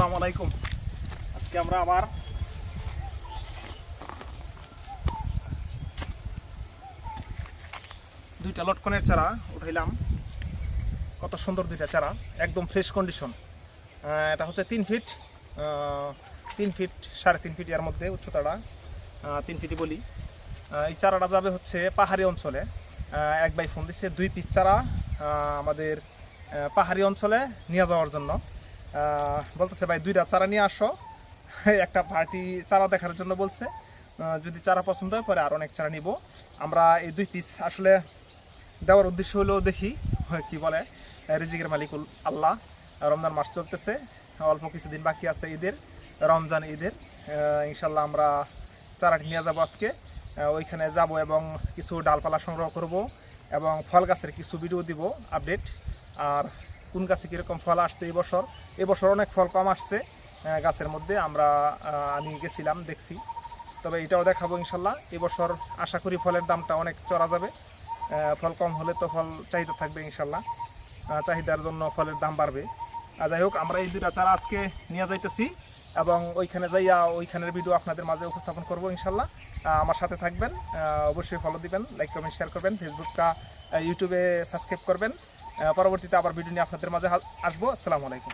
আসসালামু আলাইকুম। আজকে আমরা আবার দুইটা লটকনের চারা উঠাইলাম। কত সুন্দর দুইটা চারা, একদম ফ্রেশ কন্ডিশন। এটা হচ্ছে 3 ফিট, 3 ফিট 3.5 ফিট এর মধ্যে উচ্চতাটা, 3 ফিটই বলি। এই চারাটা যাবে হচ্ছে পাহাড়ি অঞ্চলে। এক ভাই ফোন দিচ্ছে 2 পিস চারা আমাদের পাহাড়ি অঞ্চলে নিয়ে যাওয়ার জন্য। বলতেছে ভাই 2টা চারা নিয়ে আসো, একটা পার্টি চারা দেখার জন্য বলছে। যদি চারা পছন্দ হয় পরে আর অনেক চারা নিব। আমরা এই 2 পিস আসলে দেওয়ার উদ্দেশ্য হলো দেখি কি বলে। রিজিকের মালিকুল আল্লাহ। রমজান মাস চলতেছে, অল্প কিছুদিন বাকি আছে ঈদের, রমজান ঈদের। ইনশাল্লাহ আমরা চারাটি নিয়ে যাব আজকে। ওইখানে যাব এবং কিছু ডালপালা সংগ্রহ করব এবং ফল গাছের কিছু ভিডিও দিব, আপডেট। আর কোন গাছে কীরকম ফল আসছে এবছর অনেক ফল কম আসছে গাছের মধ্যে। আমি গেছিলাম, দেখছি। তবে এটাও দেখাবো ইনশাল্লাহ। এবছর আশা করি ফলের দামটা অনেক চড়া যাবে। ফল কম হলে তো ফল চাহিদা থাকবে ইনশাল্লাহ, চাহিদার জন্য ফলের দাম বাড়বে। যাই হোক, আমরা এই 2টা চারা আজকে নিয়ে যাইতেছি এবং ওইখানে যাইয়া ওইখানের ভিডিও আপনাদের মাঝে উপস্থাপন করব ইনশাল্লাহ। আমার সাথে থাকবেন, অবশ্যই ফলো দিবেন, লাইক কমেন্ট শেয়ার করবেন, ফেসবুকটা ইউটিউবে সাবস্ক্রাইব করবেন। পরবর্তীতে আবার ভিডিও নিয়ে আপনাদের মাঝে আসবো। আসসালামু আলাইকুম।